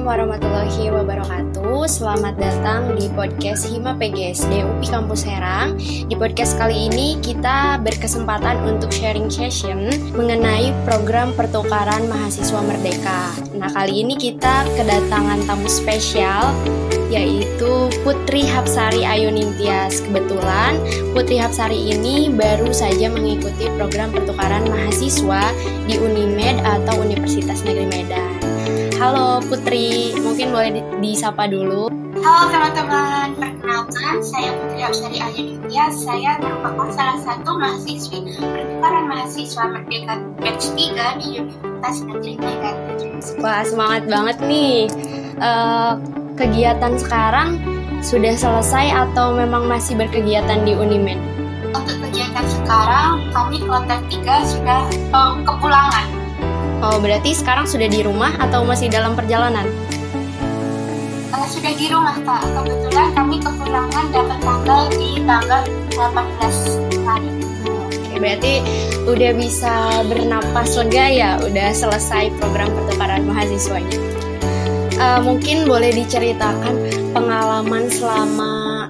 warahmatullahi wabarakatuh. Selamat datang di podcast Hima PGSD UPI Kampus Serang. Di podcast kali ini kita berkesempatan untuk sharing session mengenai program pertukaran mahasiswa merdeka. Nah, kali ini kita kedatangan tamu spesial, yaitu Putri Hapsari Ayunintias. Kebetulan Putri Hapsari ini baru saja mengikuti program pertukaran mahasiswa di Unimed atau Universitas Negeri Medan. Halo Putri, mungkin boleh disapa dulu. Halo teman-teman, perkenalkan saya Putri Hapsari Ayunintias. Saya merupakan salah satu mahasiswi pertukaran mahasiswa merdeka batch 3 di Universitas Negeri Medan. Wah, semangat banget nih. Kegiatan sekarang sudah selesai atau memang masih berkegiatan di Unimed? Untuk kegiatan sekarang, kami kloter 3 sudah kepulangan. Oh, berarti sekarang sudah di rumah atau masih dalam perjalanan? Sudah di rumah, Kak. Kebetulan kami kepulangan dapat tanggal di tanggal 18 kemarin. Oke, berarti udah bisa bernapas lega ya, udah selesai program pertukaran mahasiswanya. Mungkin boleh diceritakan pengalaman selama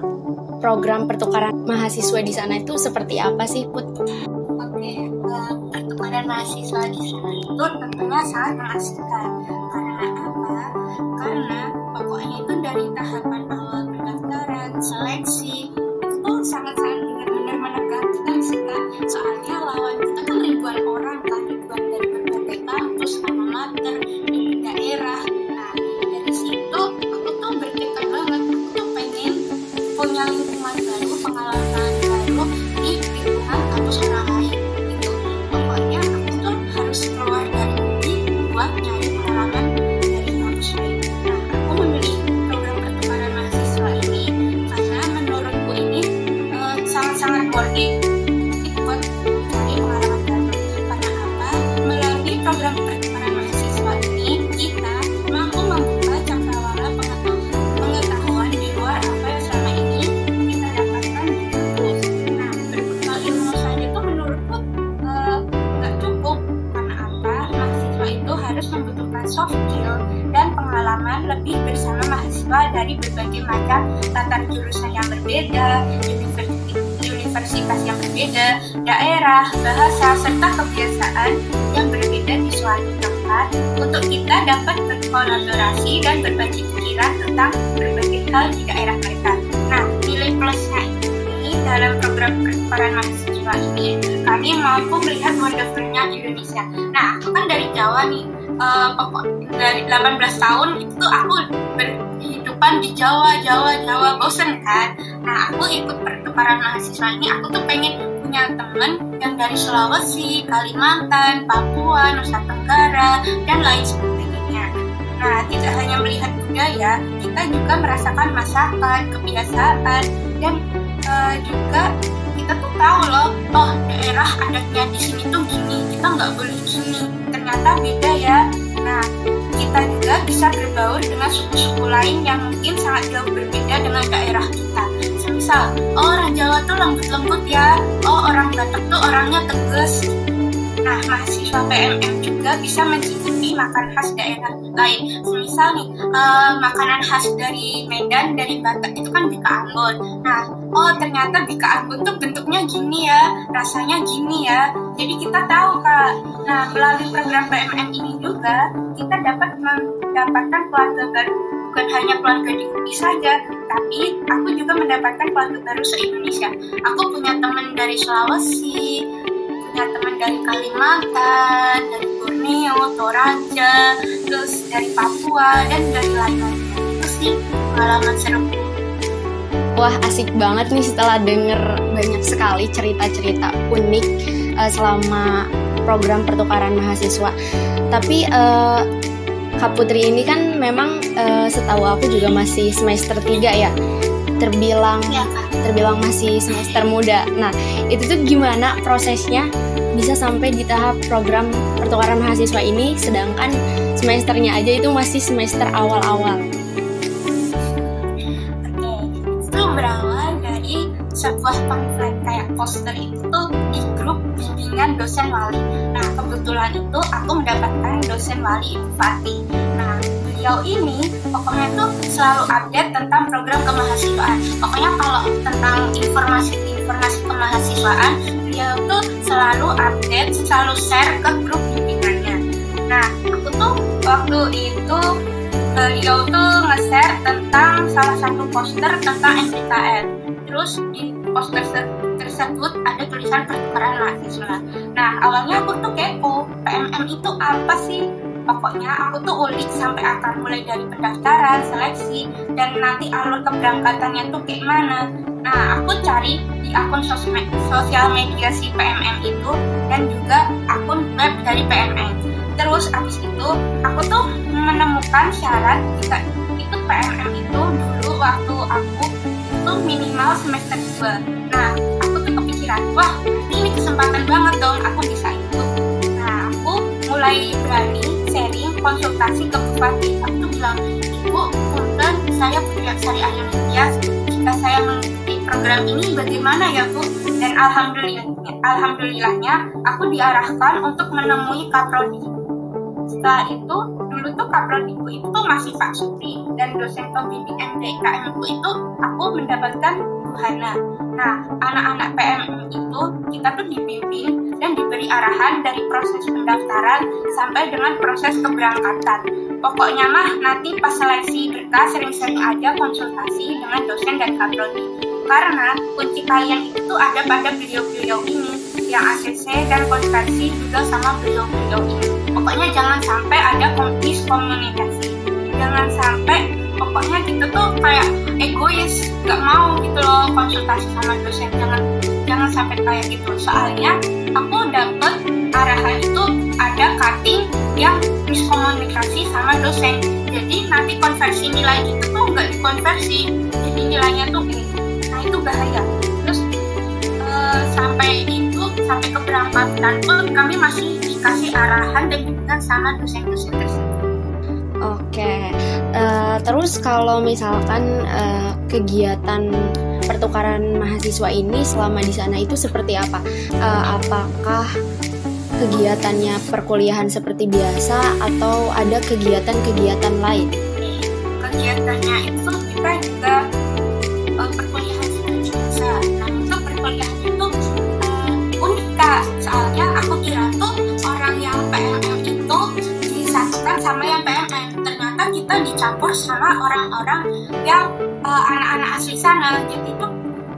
program pertukaran mahasiswa di sana itu seperti apa sih, Put? Oke, pertukaran mahasiswa di sana itu tentunya sangat mengasihkan. Karena apa? Karena pokoknya itu dari tahapan awal pendaftaran, seleksi, itu sangat-sangat benar-benar menegangkan sih, Kak. Soalnya lawan kita kan ribuan orang, kan, ribuan dari berbagai kampus, alma mater, di daerah. Nah, dari situ aku tuh bertekad banget, aku tuh pengen punya lingkungan baru, pengalaman baru di lingkungan kampus orang lain. Pokoknya aku tuh harus keluar dari negeri buat nyari pengalaman dari kampus lain. Nah, aku memilih program pertukaran mahasiswa ini karena menurutku ini sangat-sangat worthy buat cari pengalaman baru. Karena apa? Melalui program pertukaran mahasiswa ini kita mampu membuka cakrawala pengetahuan di luar apa yang selama ini kita dapatkan di kampus. Nah, berbekal ilmu saja itu menurutku nggak cukup. Karena apa? Mahasiswa itu harus membutuhkan soft skill dan pengalaman lebih bersama mahasiswa dari berbagai macam latar jurusan yang berbeda, universitas yang berbeda, daerah, bahasa, serta kebiasaan yang berbeda di suatu tempat untuk kita dapat berkolaborasi dan berbagi pikiran tentang berbagai hal di daerah mereka. Nah, nilai plusnya ini dalam program pertukaran mahasiswa ini kami mampu melihat wonderful-nya Indonesia. Nah, aku kan dari Jawa nih, dari 18 tahun itu aku berkehidupan di Jawa, bosen kan. Nah, aku ikut pertukaran mahasiswa ini, aku tuh pengen punya temen yang dari Sulawesi, Kalimantan, Papua, Nusa Tenggara, dan lain sebagainya. Nah, tidak hanya melihat budaya, kita juga merasakan masakan, kebiasaan, dan juga kita tuh tahu loh, oh daerah adatnya di sini tuh gini, kita nggak boleh gini, ternyata beda ya. Nah, kita juga bisa berbaur dengan suku-suku lain yang mungkin sangat jauh berbeda dengan daerah kita. Misal, oh orang Jawa tuh lembut-lembut ya, oh orang Batak tuh orangnya tegas. Nah, mahasiswa PMM juga bisa mencicipi makanan khas daerah lain. Misal nih, makanan khas dari Medan, dari Batak itu kan bika Ambon. Nah, oh ternyata bika Ambon tuh bentuknya gini ya, rasanya gini ya. Jadi kita tahu, Kak. Nah, melalui program PMM ini juga kita dapat mendapatkan keluarga baru. Bukan hanya keluarga di UPI saja, tapi aku juga mendapatkan keluarga baru se-Indonesia. Aku punya teman dari Sulawesi, punya teman dari Kalimantan, dari Borneo, Toraja, terus dari Papua, dan dari lain-lain. Itu sih pengalaman seruku. Wah, asik banget nih setelah denger banyak sekali cerita-cerita unik selama program pertukaran mahasiswa. Tapi Kak Putri ini kan memang setahu aku juga masih semester 3 ya. Terbilang masih semester muda. Nah, itu tuh gimana prosesnya bisa sampai di tahap program pertukaran mahasiswa ini, sedangkan semesternya aja itu masih semester awal-awal? Oke, itu berawal dari sebuah pamflet kayak poster itu di grup bimbingan dosen wali. Nah, kebetulan itu aku mendapatkan dosen wali Ibu Fatih. Nah, beliau ini pokoknya tuh selalu update tentang program kemahasiswaan. Pokoknya kalau tentang informasi kemahasiswaan, beliau tuh selalu update, selalu share ke grup bimbingannya. Nah, aku tuh waktu itu beliau tuh nge-share tentang salah satu poster tentang SBKN. Terus di poster tersebut ada tulisan pertukaran mahasiswa. Nah, awalnya aku tuh kepo, PMM itu apa sih? Pokoknya aku tuh ulik sampai akar, mulai dari pendaftaran, seleksi, dan nanti alur keberangkatannya tuh kayak mana. Nah, aku cari di akun sosial media si PMM itu dan juga akun web dari PMM. Terus abis itu aku tuh menemukan syarat jika ikut PMM itu dulu waktu aku itu minimal semester 2. Nah, aku tuh kepikiran, wah ini kesempatan banget dong aku bisa ikut. Nah, aku mulai berani sharing konsultasi ke bupati. Aku tuh bilang, Ibu, punten saya punya Sari Ayunityas, jika saya mengikuti program ini bagaimana ya Bu? Dan alhamdulillahnya aku diarahkan untuk menemui Kaprodi. Setelah itu, dulu tuh Kaprodiku itu tuh masih Pak Supri, dan dosen pembimbing MDKM itu aku mendapatkan Bu Hana. Nah, anak-anak PMM itu kita tuh dibimbing dan diberi arahan dari proses pendaftaran sampai dengan proses keberangkatan. Pokoknya mah nanti pas seleksi berkas sering-sering aja konsultasi dengan dosen dan Kaprodi. Karena kunci kalian itu tuh ada pada beliau-beliau ini, yang ACC dan konversi juga sama beliau-beliau ini. Pokoknya jangan sampai ada miskomunikasi. Jangan sampai pokoknya kita tuh kayak egois, gak mau gitu loh konsultasi sama dosen. Jangan sampai kayak gitu. Soalnya aku dapet arahan itu ada cutting yang miskomunikasi sama dosen. Jadi nanti konversi nilai itu tuh gak dikonversi. Jadi nilainya tuh B. Nah itu bahaya. Terus sampai keberangkatan pun kami masih dikasih arahan dan bimbingan sama dosen-dosen tersebut. Oke, terus kalau misalkan kegiatan pertukaran mahasiswa ini selama di sana itu seperti apa? Apakah kegiatannya perkuliahan seperti biasa atau ada kegiatan-kegiatan lain? Kegiatannya itu kita juga perkuliahan seperti biasa. Nah, itu perkuliahan itu unik Kak. Soalnya aku kira tuh orang yang PMM itu disatukan sama yang PMM. Ternyata kita dicampur sama orang-orang yang anak-anak asli sana. Jadi tuh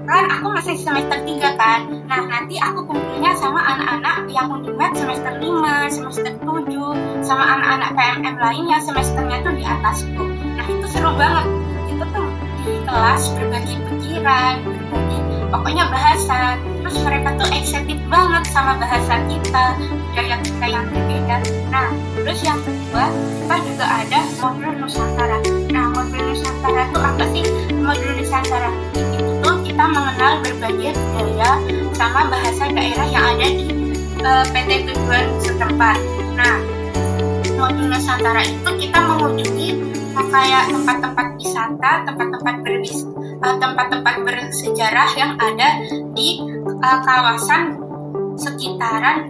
kan aku masih semester 3 kan. Nah, nanti aku kumpulnya sama anak-anak yang Unimed semester 5, semester 7, sama anak-anak PMM lainnya semesternya tuh di atasku. Nah, itu seru banget. Kita tuh di kelas berbagi pikiran, berbagi pokoknya bahasa. Terus mereka tuh excited banget sama bahasa kita, budaya kita yang berbeda. Nah, terus yang kedua, kita juga ada modul Nusantara. Nah, modul Nusantara tuh apa sih? Modul Nusantara itu tuh kita mengenal berbagai budaya sama bahasa daerah yang ada di PT tujuan setempat. Nah, modul Nusantara itu kita mengunjungi kayak tempat-tempat wisata, tempat-tempat bersejarah yang ada di kawasan sekitaran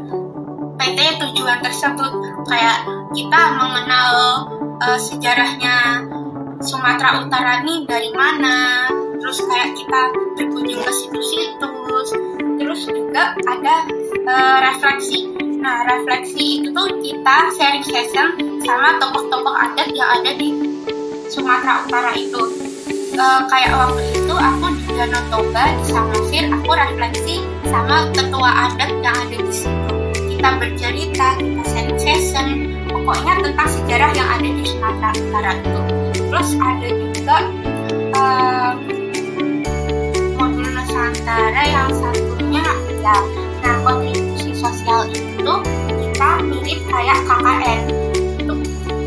PT tujuan tersebut. Kayak kita mengenal sejarahnya Sumatera Utara nih dari mana, terus kayak kita berkunjung ke situs-situs, terus juga ada refleksi. Nah, refleksi itu tuh kita sharing session sama tokoh-tokoh adat yang ada di Sumatera Utara itu. Kayak waktu itu aku di Danau Toba di Samosir, aku refleksi sama ketua adat yang ada di situ. Kita bercerita, kita sharing session, pokoknya tentang sejarah yang ada di Sumatera Utara itu. Terus ada juga modul Nusantara yang satunya ya. Nah, kontribusi sosial itu kita mirip kayak KKN untuk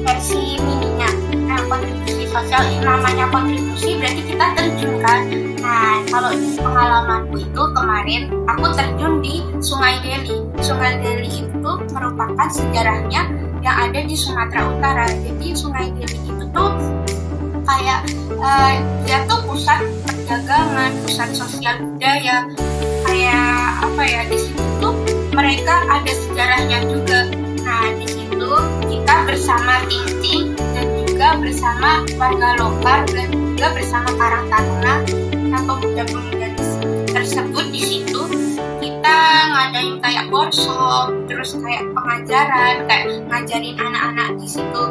versi mininya. Nah, kontribusi sosial ini namanya kontribusi berarti kita terjun kan. Nah, kalau di pengalamanku itu kemarin aku terjun di Sungai Deli. Sungai Deli itu merupakan sejarahnya yang ada di Sumatera Utara. Jadi Sungai Deli itu tuh kayak dia tuh pusat perdagangan, pusat sosial budaya. Kayak apa ya, di situ tuh mereka ada sejarahnya juga. Nah, di situ kita bersama tim dan juga juga bersama warga lokal dan juga bersama Karang Taruna dan pemuda-pemuda tersebut. Di situ kita ngadain kayak workshop, terus kayak pengajaran, kayak ngajarin anak-anak di situ,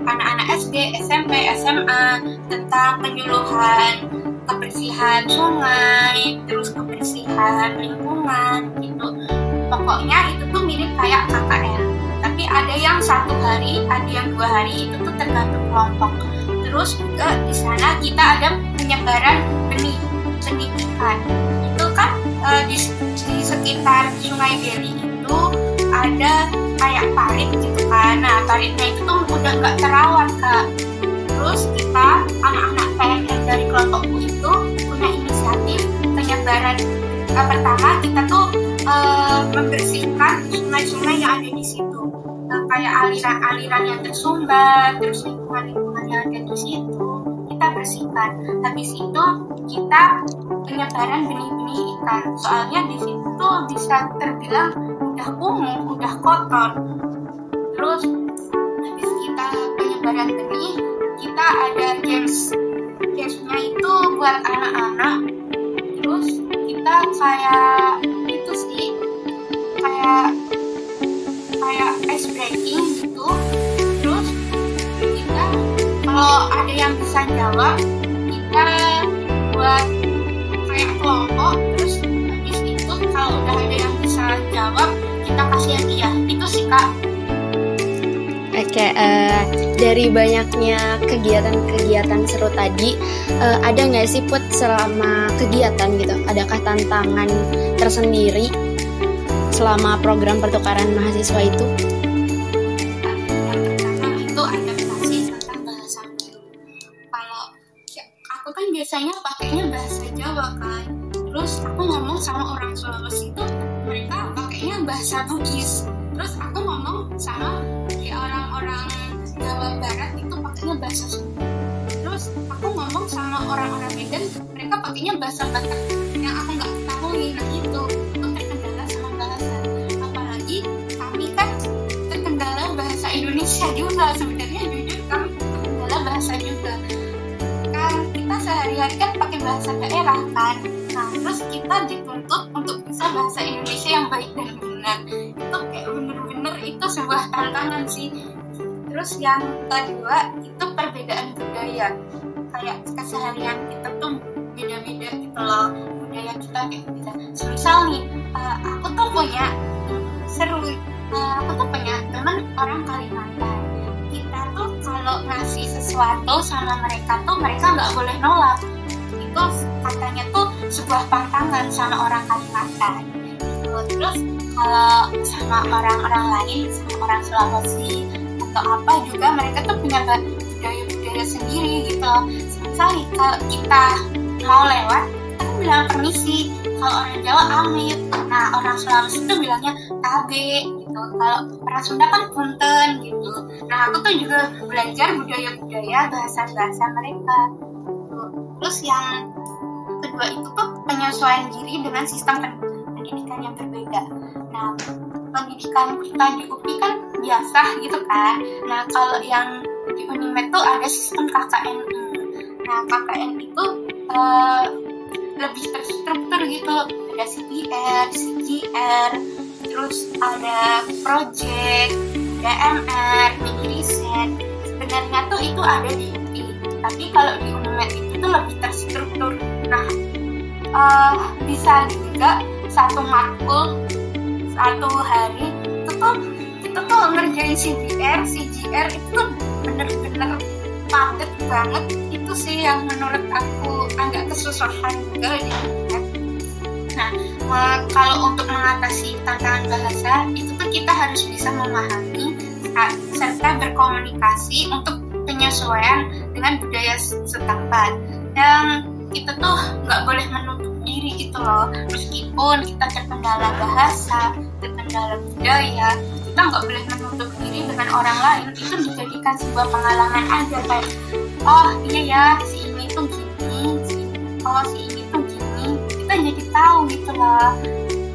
anak-anak SD, SMP, SMA tentang penyuluhan kebersihan sungai, terus kebersihan lingkungan gitu. Pokoknya itu tuh mirip kayak KKN, tapi ada yang 1 hari, ada yang 2 hari, itu tuh tergantung kelompok. Terus juga di sana kita ada penyebaran benih ikan. Itu kan di sekitar Sungai Deli itu ada kayak parit gitu kan. Nah, paritnya itu tuh udah nggak terawat, Kak. Terus kita anak-anak PNS dari kelompokku itu punya inisiatif penyebaran. Pertama kita tuh membersihkan sungai-sungai yang ada di situ, kayak aliran-aliran yang tersumbat, terus lingkungan-lingkungan yang ada di situ kita bersihkan. Habis itu kita penyebaran benih-benih ikan, soalnya di situ tuh bisa terbilang udah kumuh, udah kotor. Terus habis kita penyebaran benih, kita ada gamesnya itu buat anak-anak. Terus kita kayak itu sih, kayak ice breaking gitu. Terus kita kalau ada yang bisa jawab, kita buat kayak kelompok. Terus habis itu kalau udah ada yang bisa jawab, kita kasih hadiah. Itu sih, Kak. Oke, dari banyaknya kegiatan-kegiatan seru tadi, ada nggak sih Put selama kegiatan gitu? Adakah tantangan tersendiri selama program pertukaran mahasiswa itu? Yang pertama itu adaptasi tentang bahasa baru. Kalau aku kan biasanya pakainya bahasa Jawa kan, terus aku ngomong sama orang Sulawesi itu mereka pakainya bahasa Bugis. Terus aku ngomong sama orang-orang Jawa Barat itu pakainya bahasa Sunda. Terus aku ngomong sama orang-orang Medan, mereka pakainya bahasa Batak yang aku nggak ketahui. Nah itu terkendala sama bahasa. Apalagi kami kan terkendala bahasa Indonesia juga. Sebenarnya jujur kami terkendala bahasa juga. Kan kita sehari-hari kan pakai bahasa daerah kan. Nah terus kita dituntut untuk bisa bahasa Indonesia yang baik dan benar. Itu kayak bener-bener itu sebuah tantangan sih. Terus yang kedua itu perbedaan budaya. Kayak keseharian kita tuh beda-beda gitu loh. Budaya kita kayak beda. Misal nih, aku tuh punya teman orang Kalimantan. Kita tuh kalau ngasih sesuatu sama mereka tuh mereka nggak boleh nolak. Itu katanya tuh sebuah pantangan sama orang Kalimantan. Terus kalau sama orang-orang lain, sama orang Sulawesi atau apa juga, mereka tuh punya budaya sendiri gitu. Misalnya kalau kita mau lewat, kita bilang permisi. Kalau orang Jawa amit. Nah orang Sulawesi tuh bilangnya tabe gitu. Kalau orang Sunda kan punten gitu. Nah aku tuh juga belajar budaya-budaya, bahasa-bahasa mereka. Terus yang kedua itu tuh penyesuaian diri dengan sistem pendidikan yang berbeda. Nah pendidikan kita di UPI kan biasa gitu kan. Nah kalau yang di Unimed tuh ada sistem KKN. Nah KKN itu lebih terstruktur gitu. Ada CPR, terus ada project, DMR, mini riset. Sebenarnya tuh itu ada di UPI. Tapi kalau di Unimed itu tuh lebih terstruktur. Nah bisa juga satu matkul 1 hari itu tuh ngerjain CGR itu tuh bener-bener padat banget. Itu sih yang menurut aku agak kesusahan juga di Unimed. Nah kalau untuk mengatasi tantangan bahasa itu tuh kita harus bisa memahami serta berkomunikasi untuk penyesuaian dengan budaya setempat. Dan kita tuh nggak boleh menutup diri gitu loh. Meskipun kita terkendala bahasa, terkendala budaya, kita nggak boleh menutup diri dengan orang lain. Itu dijadikan sebuah pengalaman aja, kayak oh iya ya si ini tuh gini, si ini tuh gini. Kita jadi tahu gitu loh.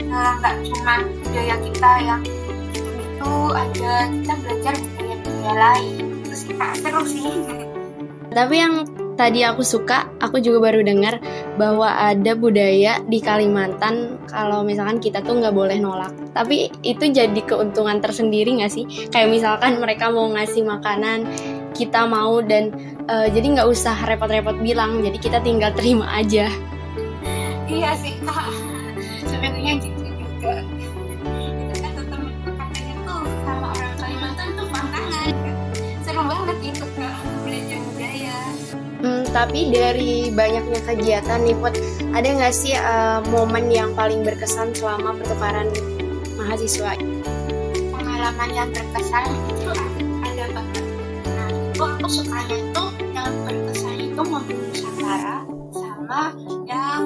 Nggak cuma budaya kita yang gitu aja, kita belajar budaya lain. Terus kita seru sih. Tapi yang tadi aku suka, aku juga baru dengar bahwa ada budaya di Kalimantan kalau misalkan kita tuh nggak boleh nolak. Tapi itu jadi keuntungan tersendiri nggak sih? Kayak misalkan mereka mau ngasih makanan, kita mau dan jadi nggak usah repot-repot bilang, jadi kita tinggal terima aja. Iya sih Kak, sebenarnya gitu juga. Itu kan tetap katanya tuh sama orang Kalimantan tuh pantangan. Seru banget itu Kak, belajar budaya. Tapi dari banyaknya kegiatan nih Put, ada nggak sih momen yang paling berkesan selama pertukaran mahasiswa? Pengalaman yang berkesan itu ada banget. Nah, itu aku sukanya itu yang berkesan itu mobil Nusantara sama yang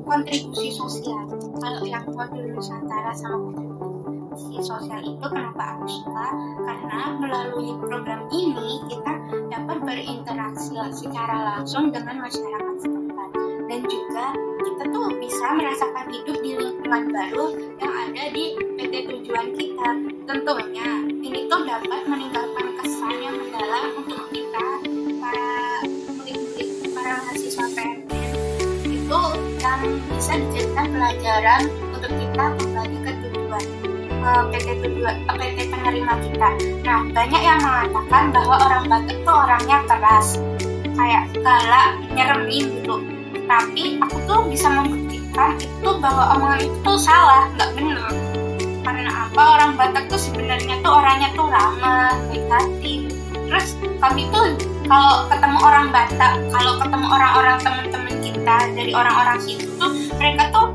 kontribusi sosial. Kalau yang mobil Nusantara sama kontribusi sosial itu kenapa aku suka? Karena melalui program ini kita dapat berinteraksi secara langsung dengan masyarakat setempat, dan juga kita tuh bisa merasakan hidup di lingkungan baru yang ada di PT tujuan kita. Tentunya ini tuh dapat meninggalkan kesan yang mendalam untuk kita para murid-murid, para mahasiswa PNN itu, yang bisa dijadikan pelajaran untuk kita kembali ke tujuan PT penerima kita. Nah, banyak yang mengatakan bahwa orang Batak tuh orangnya keras, kayak galak, nyeremin gitu. Tapi aku tuh bisa membuktikan itu bahwa omongan itu tuh salah, nggak bener. Karena apa? Orang Batak tuh sebenarnya tuh orangnya tuh ramah, baik hati. Terus kami tuh kalau ketemu orang Batak, kalau ketemu orang-orang teman-teman kita dari orang-orang situ tuh, mereka tuh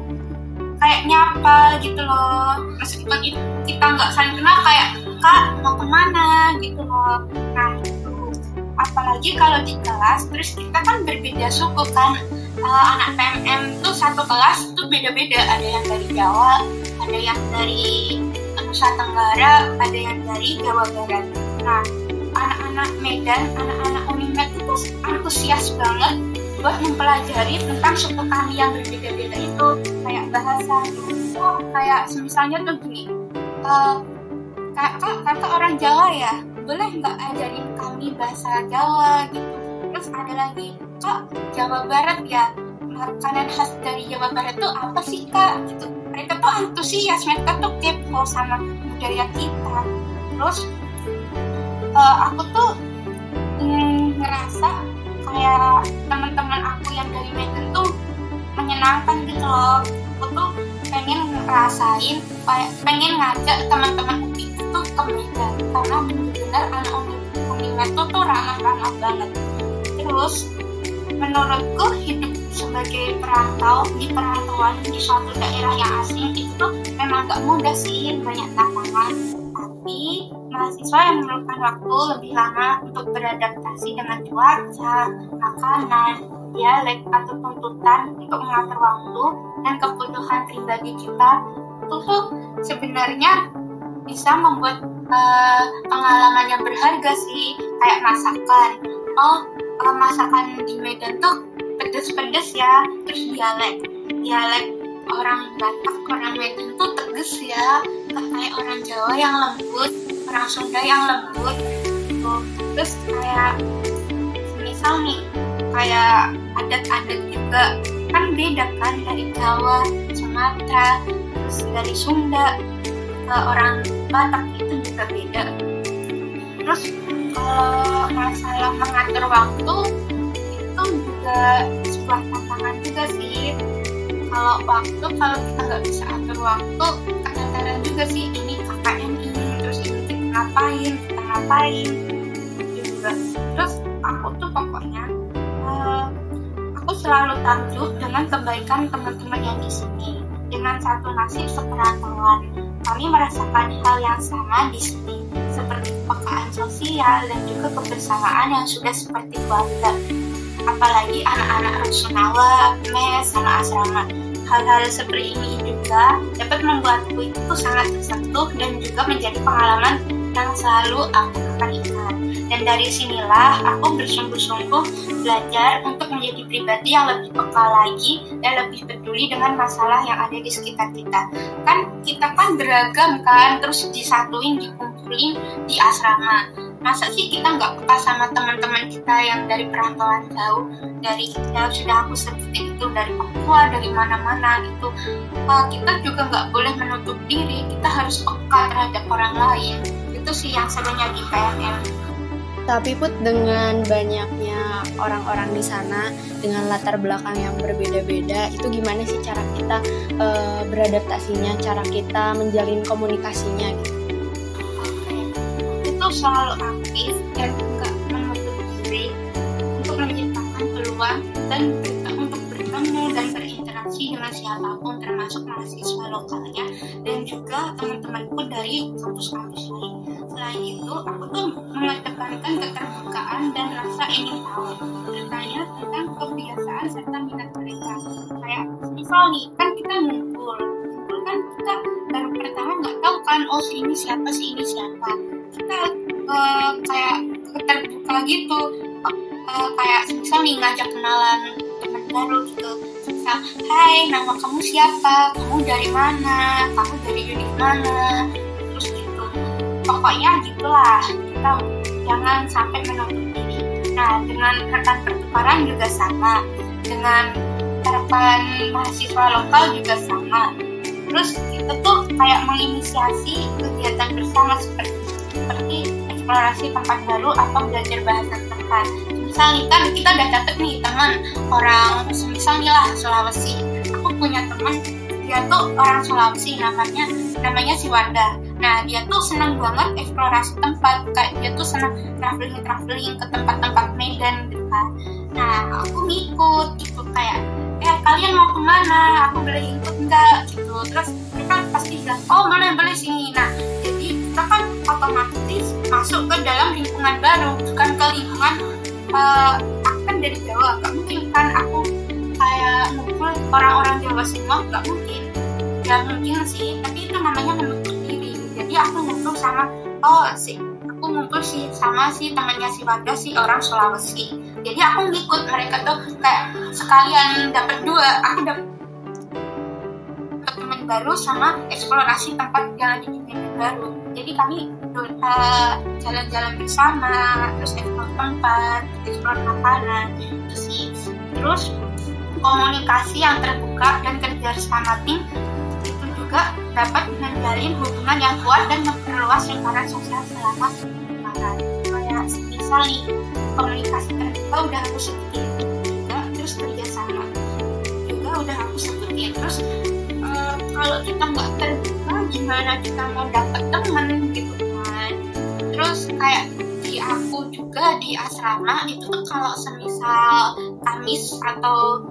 kayak nyapa gitu loh, meskipun kita nggak saling kenal, kayak Kak mau kemana gitu loh. Nah itu, apalagi kalau di kelas, terus kita kan berbeda suku kan, anak PMM tuh satu kelas tuh beda-beda, ada yang dari Jawa, ada yang dari Nusa Tenggara, ada yang dari Jawa Barat. Nah anak-anak Medan, anak-anak Unimed itu antusias banget buat mempelajari tentang suku kami yang berbeda-beda itu, kayak bahasa gitu. Kayak misalnya tuh gini, kakak orang Jawa ya, boleh nggak ajarin kami bahasa Jawa gitu. Terus ada lagi, Kak Jawa Barat ya, makanan khas dari Jawa Barat tuh apa sih Kak gitu. Mereka tuh antusias, mereka tuh kepo sama budaya kita. Terus aku tuh ngerasa kayak teman-teman aku yang dari Medan tuh menyenangkan gitu loh. Aku tuh pengen ngerasain, pengen ngajak teman-teman UPI itu ke Medan, karena benar-benar anak Unimed tuh ramah-ramah banget. Terus menurutku hidup sebagai perantau di perantauan di suatu daerah yang asing itu tuh memang gak mudah sih, banyak tantangan. Tapi mahasiswa yang memerlukan waktu lebih lama untuk beradaptasi dengan cuaca, makanan, dialek, atau tuntutan untuk mengatur waktu dan kebutuhan pribadi kita, itu tuh sebenarnya bisa membuat pengalaman yang berharga sih. Kayak masakan, masakan di Medan tuh pedes-pedes ya, terus dialek orang Batak, orang Medan tuh tegas ya, kayak orang Jawa yang lembut, orang Sunda yang lembut gitu. Terus kayak misal nih, kayak adat-adat juga kan beda kan, dari Jawa, Sumatera, terus dari Sunda ke orang Batak itu juga beda. Terus kalau masalah mengatur waktu itu juga sebuah tantangan juga sih. Kalau kita nggak bisa atur waktu, kadang-kadang juga sih ini KKN ini, terus ini kita ngapain juga. Terus aku tuh pokoknya aku selalu takjub dengan kebaikan teman-teman yang di sini. Dengan satu nasib seperantauan, kami merasakan hal yang sama di sini, seperti kepekaan sosial dan juga kebersamaan yang sudah seperti keluarga. Apalagi anak-anak rusunawa, mes, sama asrama. Hal-hal seperti ini juga dapat membuatku itu sangat tersentuh dan juga menjadi pengalaman yang selalu aku akan ingat. Dan dari sinilah aku bersungguh-sungguh belajar untuk menjadi pribadi yang lebih peka lagi dan lebih peduli dengan masalah yang ada di sekitar kita. Kan kita kan beragam kan, terus disatuin, dikumpulin di asrama. masa sih kita nggak peka sama teman-teman kita yang dari perantauan jauh, dari ya sudah aku sebutin itu dari Papua, dari mana-mana gitu. Kita juga nggak boleh menutup diri, kita harus peka terhadap orang lain. Itu sih yang serunya di PNM. Tapi Put, dengan banyaknya orang-orang di sana dengan latar belakang yang berbeda-beda, itu gimana sih cara kita beradaptasinya, cara kita menjalin komunikasinya gitu? Itu selalu aktif dan nggak menutup diri untuk menciptakan peluang dan juga untuk bertemu dan berinteraksi dengan siapapun, termasuk mahasiswa lokalnya dan juga teman-temanku dari kampus-kampus lain. Selain itu, aku tuh mengedepankan keterbukaan dan rasa ingin tahu, bertanya tentang kebiasaan serta minat mereka. Kayak misal nih, kan kita ngumpul kan kita baru pertama nggak tahu kan, oh si ini siapa, kita kayak terbuka gitu, kayak misal nih ngajak kenalan teman baru gitu, misal hai nama kamu siapa, kamu dari mana, kamu dari unit mana, terus gitu, pokoknya gitulah, kita jangan sampai menutup diri. Nah dengan rekan pertukaran juga sama, dengan rekan mahasiswa lokal juga sama. Terus kita tuh kayak menginisiasi kegiatan bersama seperti eksplorasi tempat baru atau belajar bahasa tempat. Misalnya kan kita udah dapet nih teman orang, misalnya lah Sulawesi. Aku punya teman, dia tuh orang Sulawesi, namanya si Wanda. Nah dia tuh senang banget eksplorasi tempat, kayak dia tuh senang traveling ke tempat-tempat Medan gitu kan. Nah aku ngikut gitu, kayak kalian mau kemana, aku boleh ikut enggak gitu. Terus mereka pasti bilang oh boleh sini. Nah jadi kita kan otomatis masuk ke dalam lingkungan baru, bukan ke lingkungan aku kan dari Jawa, gak mungkin kan aku kayak ngumpul orang-orang Jawa semua, gak mungkin. Ya mungkin sih, tapi itu namanya menutup diri. Jadi aku ngumpul sama sama si temannya si Wanda, si orang Sulawesi. Jadi aku ngikut mereka tuh, kayak sekalian dapat dua, aku dapat teman baru sama eksplorasi tempat jalan di dunia baru. Jadi kami jalan-jalan bersama, terus eksplor tempat, eksplor makanan, itu sih. Terus komunikasi yang terbuka dan kerjasama tim itu juga dapat menjalin hubungan yang kuat dan memperluas lingkaran sosial selama perkembangan. Kayak misal nih, komunikasi terbuka udah aku sebutin juga, terus kerjasama juga udah aku sebutin. Terus kalau kita nggak terbuka, gimana kita mau dapat teman gitu kan? Terus kayak di aku juga di asrama itu tuh kalau semisal Kamis atau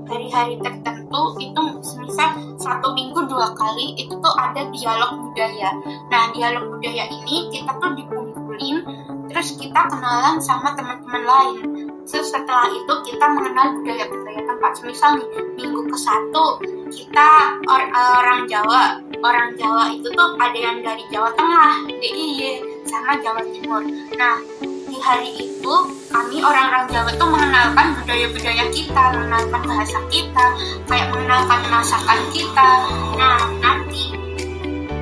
hari-hari tertentu itu semisal 1 minggu 2 kali itu tuh ada dialog budaya. Nah dialog budaya ini kita tuh dikumpulin, terus kita kenalan sama teman-teman lain. Terus setelah itu kita mengenal budaya-budaya tempat. Misal nih minggu ke-1 kita orang Jawa itu tuh ada yang dari Jawa Tengah, DIY, sama Jawa Timur. Nah di hari itu kami orang-orang Jawa tuh mengenalkan budaya-budaya kita, mengenalkan bahasa kita, kayak mengenalkan masakan kita. Nah nanti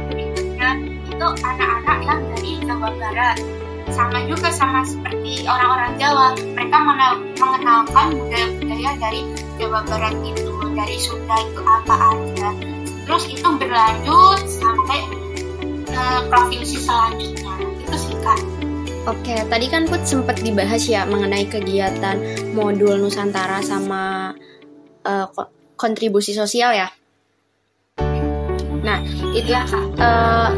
berikutnya itu anak-anak yang dari Jawa Barat, sama juga sama seperti orang-orang Jawa, mereka mengenalkan budaya-budaya dari Jawa Barat itu, dari Sunda itu apa aja. Terus itu berlanjut sampai provinsi selanjutnya. Itu sih Kak. Oke, tadi kan Put sempat dibahas ya mengenai kegiatan modul Nusantara sama kontribusi sosial ya. Nah, itu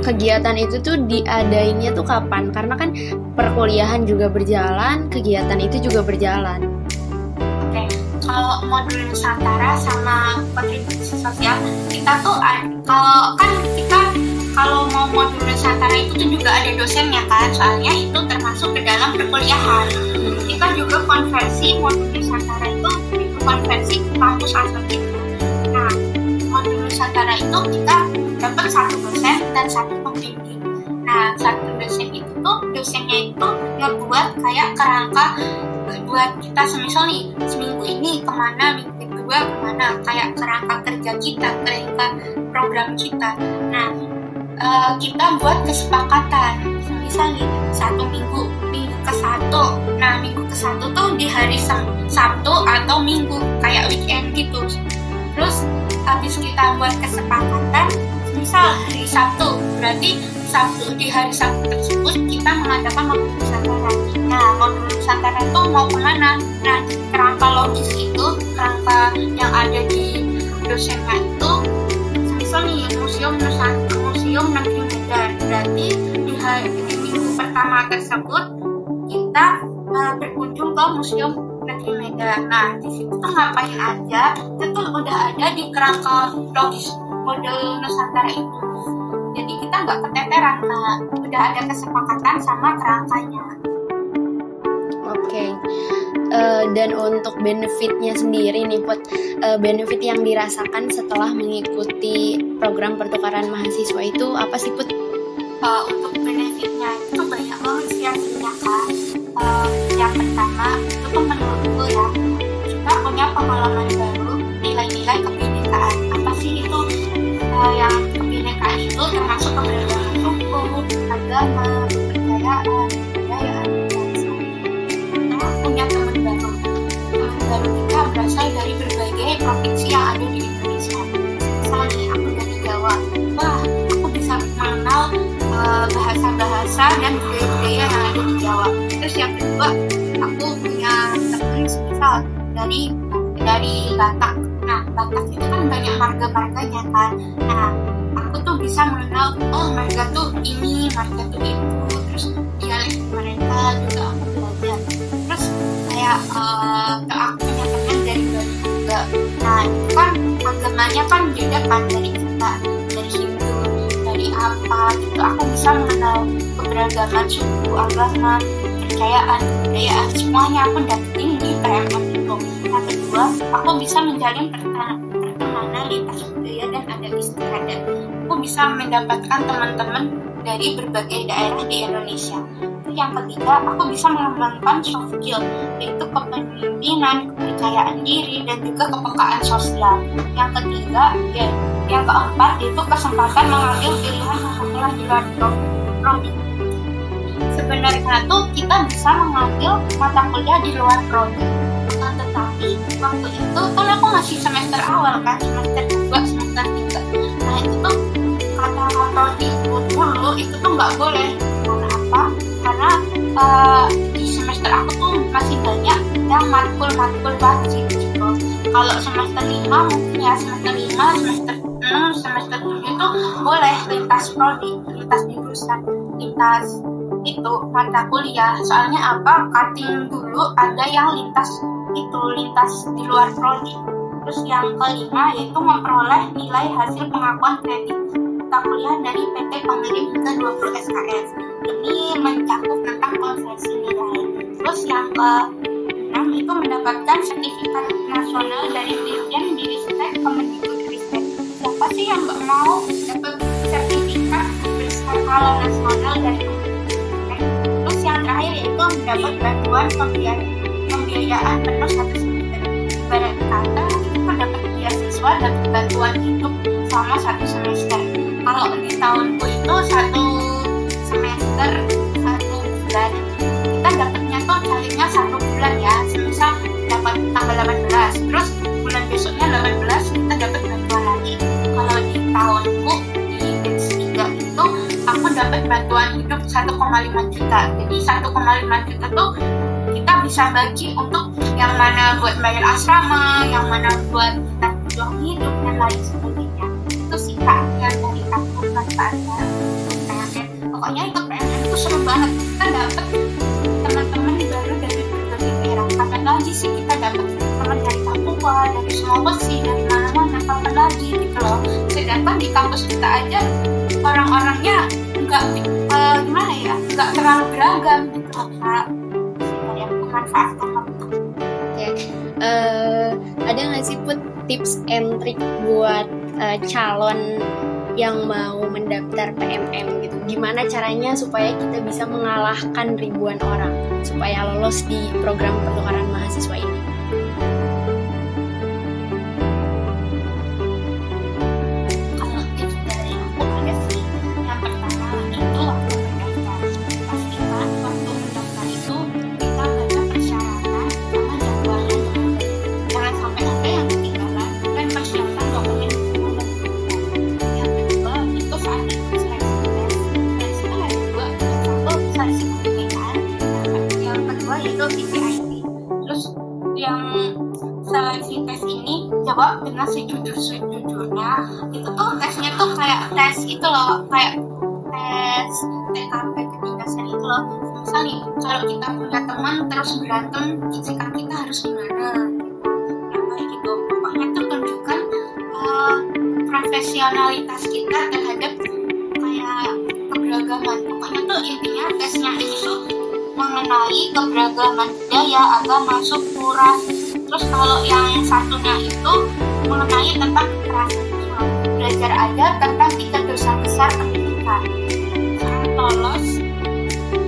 kegiatan itu tuh diadainnya tuh kapan? Karena kan perkuliahan juga berjalan, kegiatan itu juga berjalan. Oke, kalau modul Nusantara sama kontribusi sosial kita tuh kalau mau modul Nusantara itu tuh juga ada dosennya kan, soalnya itu termasuk ke dalam perkuliahan. Kita juga konversi modul Nusantara itu konversi ke kampus asal kita. Nah, modul Nusantara itu kita dapat 1 dosen dan 1 pembimbing. Nah, 1 dosen itu tuh dosennya itu ngebuat kayak kerangka buat kita semisal nih seminggu ini kemana, minggu kedua kemana, kayak kerangka kerja kita, kerangka program kita. Nah kita buat kesepakatan misalnya minggu ke-1. Nah, minggu ke-1 tuh di hari Sabtu atau Minggu, kayak weekend gitu. Terus habis kita buat kesepakatan, misal hari Sabtu, berarti di hari Sabtu tersebut kita mengadakan modul Nusantara. Nah, modul Nusantara itu mau kemana? Nah, kerangka logis itu, kerangka yang ada di dosennya itu, misalnya Museum Negeri Medan. Berarti di minggu pertama tersebut kita berkunjung ke Museum Negeri Medan. Nah, di situ tuh ngapain aja? Itu udah ada di kerangka logis model Nusantara itu. Jadi kita nggak keteteran, udah ada kesepakatan sama kerangkanya. Oke. Dan untuk benefitnya sendiri nih Put, benefit yang dirasakan setelah mengikuti program pertukaran mahasiswa itu apa sih Put? Untuk benefitnya itu banyak banget sih hasilnya kan. Yang pertama itu tuh menurutku ya, kita punya pengalaman baru, nilai-nilai kebinekaan. Apa sih itu? Yang kebinekaan itu termasuk keberagaman suku, agama, kebudayaan, bangsa. Kita punya teman baru kita berasal dari berbagai provinsi yang ada di Indonesia. Misalnya aku dari Jawa, aku bisa mengenal bahasa-bahasa dan budaya-budaya yang ada di Jawa. Terus yang kedua, aku punya teman misal dari Batak. Nah, Batak itu kan banyak marga-marganya kan. Nah, aku tuh bisa mengenal, marga tuh ini, marga tuh itu. Terus dialek mereka juga aku belajar. Terus kayak aku punya teman dari Bali juga. Nah, itu kan agamanya kan beda kan dari kita, dari Hindu, dari apa gitu. Aku bisa mengenal keberagaman suku, agama, kepercayaan, kebudayaan, semuanya aku dapetin di PMM itu. Yang kedua, aku bisa menjalin pertemanan lintas budaya dan adat istiadat. Aku bisa mendapatkan teman-teman dari berbagai daerah di Indonesia. Yang ketiga, aku bisa mengembangkan soft skill, yaitu kepemimpinan, kepercayaan diri, dan juga kepekaan sosial. Yang ketiga, yang keempat, itu kesempatan mengambil pilihan mata kuliah di luar prodi. Sebenarnya tuh kita bisa mengambil mata kuliah di luar prodi, tetapi waktu itu kan aku masih semester awal kan, semester 2, semester 3. Nah, itu tuh kata prodi dulu itu tuh nggak boleh. Kenapa? Karena di semester aku tuh masih banyak yang matkul wajib gitu. Kalau semester 5 mungkin ya, semester 5, semester 6, semester 7 itu boleh lintas prodi, lintas jurusan, lintas itu mata kuliah. Soalnya apa? Cutting dulu ada yang lintas di luar prodi. Terus yang kelima yaitu memperoleh nilai hasil pengakuan kredit mata kuliah dari PT pengirim hingga 20 SKS. Ini mencakup tentang konversi nilai. Terus yang ke-6 itu mendapatkan sertifikat nasional dari Dirjen Diristek Kemendikbudristek. Siapa sih yang nggak mau dapat sertifikat berskala nasional dari Kemendikbudristek? Terus yang terakhir yaitu mendapat bantuan pembiayaan penuh 1 semester. Ibarat kata kita dapat beasiswa, dapat bantuan hidup selama 1 semester. Kalau di tahunku itu 1 semester 1 bulan, kita dapatnya tuh carinya 1 bulan ya. Semisal dapat tanggal 18, terus bulan besoknya 18 kita dapat bantuan lagi. Kalau di tahunku di batch 3 itu aku dapat bantuan hidup 1,5 juta. Jadi 1,5 juta tuh kita bisa bagi untuk yang mana buat bayar asrama, yang mana buat kita berjuang hidup dan lain sebagainya. Itu sih Kak yang dari aku manfaatnya PMN. Pokoknya itu PMN itu seru banget. Kita dapat teman-teman baru dari berbagai daerah. Kapan lagi sih kita dapat teman dari Papua, dari Sulawesi, dari mana-mana, kapan lagi gitu loh. Sedangkan di kampus kita aja orang-orangnya nggak nggak terlalu beragam gitu loh Kak. Yang memanfaatkan waktu. Ada nggak sih Put tips and trick buat calon yang mau mendaftar PMM gitu? Gimana caranya supaya kita bisa mengalahkan ribuan orang supaya lolos di program pertukaran mahasiswa ini? Kalau tips dari aku ada sih. Yang pertama itu waktu mendaftar. yang seleksi tes ini jawab dengan sejujurnya. Itu tuh tesnya tuh kayak tes itu loh, kayak tes TKP kedinasan itu loh. Misalnya kalau kita punya teman terus berantem, sikap kita harus gimana? Nah kayak gitu. Pokoknya tuh tunjukkan profesionalitas kita terhadap kayak keberagaman. Pokoknya tuh intinya tesnya itu mengenai keberagaman budaya, agama, suku, ras. Terus kalau yang satunya itu mengenai tentang kekerasan seksual. Belajar aja tentang 3 dosa besar pendidikan. Saat lolos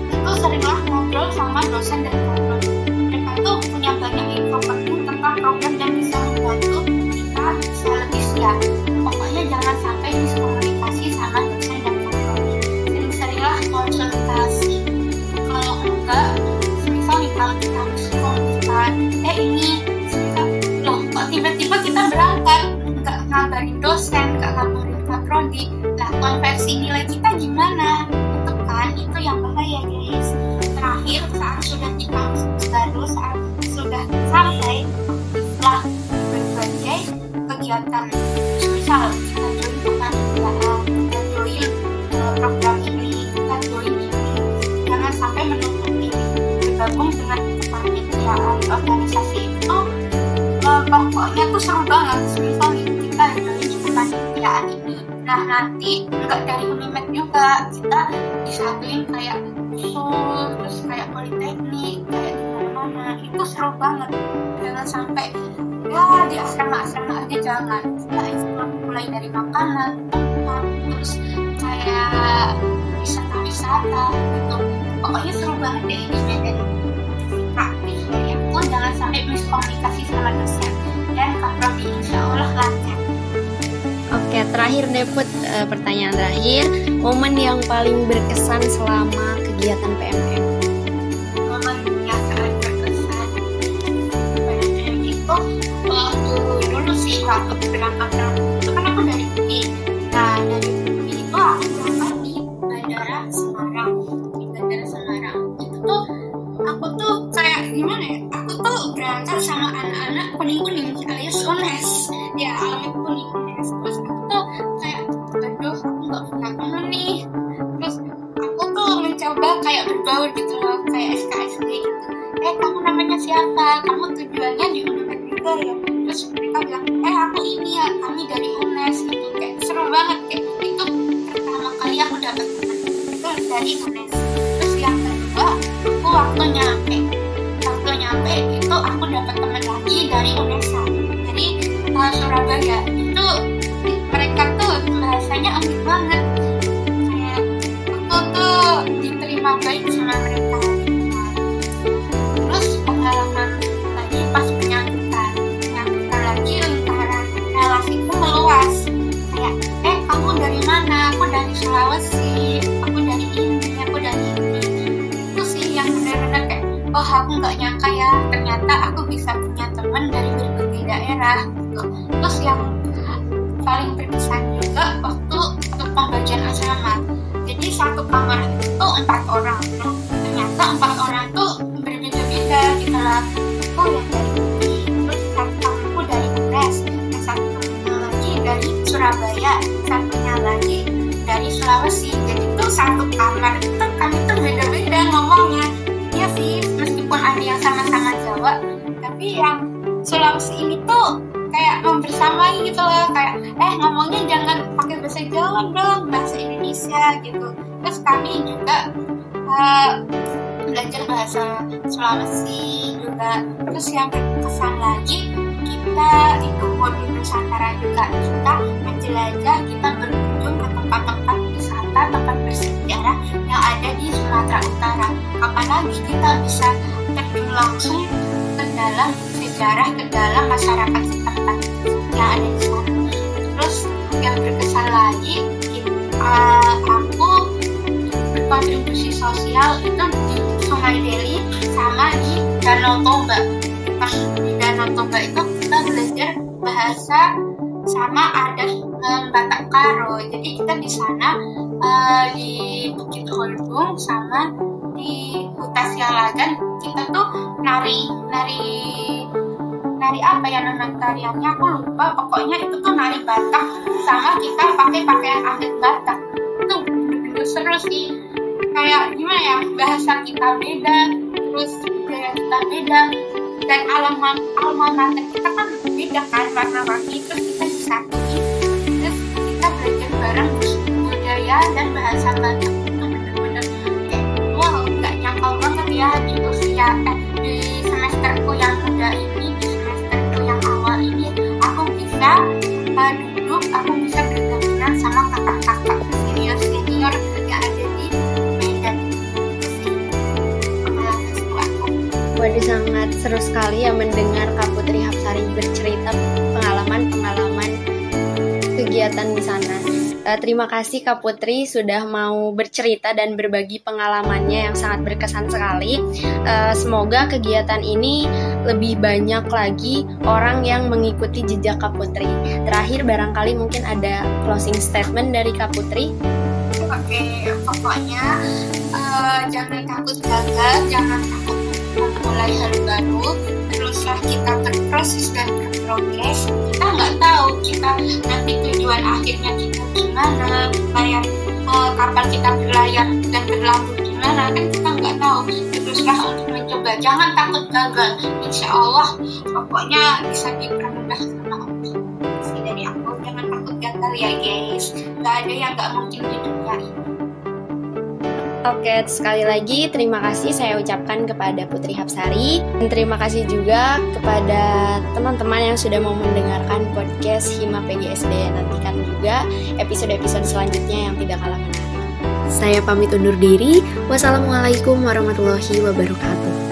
itu seringlah ngobrol sama dosen dan kawan. Mereka tuh punya banyak info penting tentang program dan bisa membantu kita bisa lebih siap. Pokoknya jangan sampai miskomunikasi sama dosen dan kawan. Sering-seringlah konsultasi. Kalau enggak, misalnya kalau kita miskomunikasi, ini loh kok tiba-tiba kita berangkat nggak ngabarin dosen, nggak ngabarin Kak Prodi, lah konversi nilai kita gimana? Itu yang bahaya guys. Terakhir saat sudah di kampus baru, saat sudah sampai setelah berbagai kegiatan, misal kita join kepanitiaan, kita join program ini, kita join ini, jangan sampai menutup diri bergabung dengan kepanitiaan organisasi itu. Pokoknya tuh seru banget. Misalnya kita join kepanitiaan ini, nah nanti nggak dari Unimed juga, kita disatuin kayak terus kayak politeknik, kayak mana-mana. Itu seru banget. Jangan sampai ya di asrama-asrama aja, jangan. Kita explore mulai dari makanan, tempat, terus kayak wisata-wisata gitu. Pokoknya seru banget deh ini Medan. Praktis dari aku, jangan sampai miskomunikasi sama dosen dan kaprodi, insya Allah lancar. Oke, terakhir deh Put, pertanyaan terakhir, momen yang paling berkesan selama kegiatan PMM. Momen yang sangat berkesan PMM itu waktu dulu sih, waktu berangkat itu kan aku dari UI. Nah dari UI itu aku berangkat di Bandara Semarang. Di Bandara Semarang itu tuh aku tuh kayak gimana ya? Aku tuh berangkat sama anak-anak kuning-kuning alias UNES. Ya, anak kuning UNES. Terus aku tuh kayak, aduh aku nggak punya temen nih. Terus aku tuh mencoba kayak berbaur gitu loh, kayak SKSD gitu. Kamu namanya siapa? Kamu tujuannya di UNES juga ya? Terus mereka bilang, aku ini ya, kami dari UNES gitu. Kayak seru banget, kayak itu pertama kali aku dapat teman itu dari UNES. Terus yang kedua, aku waktu nyampe itu aku dapat teman lagi dari UNESA, dari Surabaya. Itu mereka tuh bahasanya unik banget, kayak aku tuh diterima baik sama mereka. Terus pengalaman lagi pas penyambutan lagi, lingkaran relasiku meluas, kayak kamu dari mana? Aku dari Sulawesi, aku dari ini, aku dari ini. Itu sih yang benar-benar kayak, aku nggak nyangka ya, ternyata aku bisa punya teman dari berbagai daerah gitu. Terus yang paling berkesan juga waktu untuk pembagian asrama. Jadi satu kamar itu 4 orang. Nah, ternyata 4 orang tuh berbeda-beda gitu lah. Aku yang dari UI, terus satunya dari UNES, yang satunya lagi dari Surabaya, satunya lagi dari Sulawesi. Jadi tuh satu kamar itu kami tuh beda-beda ngomongnya. Ya sih, meskipun ada yang sama-sama Jawa, tapi yang Sulawesi ini tuh kayak membersamai gitu loh, kayak ngomongnya jangan pakai bahasa Jawa dong, bahasa Indonesia gitu. Terus kami juga belajar bahasa Sulawesi juga. Terus yang berkesan lagi, kita itu hobi Nusantara juga, kita menjelajah, kita berkunjung ke tempat-tempat wisata, tempat bersejarah yang ada di Sumatera Utara. Apalagi kita bisa terjun langsung ke dalam sejarah, ke dalam masyarakat setempat yang ada di sana. Terus yang berkesan lagi, aku berkontribusi sosial itu di Sungai Deli sama di Danau Toba. Pas di Danau Toba itu kita belajar bahasa sama adat Batak Karo. Jadi kita di sana di Bukit Holbung sama di Huta Sialagan kita tuh nari nari apa ya nama tariannya, aku lupa. Pokoknya itu tuh nari Batak sama kita pakai pakaian adat Batak. Itu bener-bener seru sih. Kayak gimana ya, bahasa kita beda, terus budaya kita beda, dan alma mater kita kan beda kan, warna-warni. Terus kita disatuin, terus kita belajar bareng budaya dan bahasa Batak. Itu bener-bener kayak wow, nggak nyangka banget ya di usia di semesterku yang muda ini, di semesterku yang awal ini, aku bisa duduk, aku bisa bergabungan sama kakak-kakak senior yang ada di Medan. Waduh, sangat seru sekali ya mendengar Kak Putri Hapsari bercerita pengalaman kegiatan di sana. Terima kasih Kak Putri sudah mau bercerita dan berbagi pengalamannya yang sangat berkesan sekali. Semoga kegiatan ini lebih banyak lagi orang yang mengikuti jejak Kak Putri. Terakhir barangkali mungkin ada closing statement dari Kak Putri. Oke, pokoknya jangan takut gagal, jangan takut memulai hal baru, teruslah kita berproses dan berprogres. Kita nggak tahu kita nanti tujuan akhirnya kita gimana, kayak kapan kita berlayar dan berlabuh gimana, kan kita nggak tahu. Teruslah untuk mencoba, jangan takut gagal. Insya Allah pokoknya bisa dipermudah sama Allah. Dari aku, jangan takut gagal ya guys, nggak ada yang nggak mungkin di dunia ini. Oke, sekali lagi terima kasih saya ucapkan kepada Putri Hapsari, dan terima kasih juga kepada teman-teman yang sudah mau mendengarkan podcast Hima PGSD. Nantikan juga episode-episode selanjutnya yang tidak kalah menarik. Saya pamit undur diri. Wassalamualaikum warahmatullahi wabarakatuh.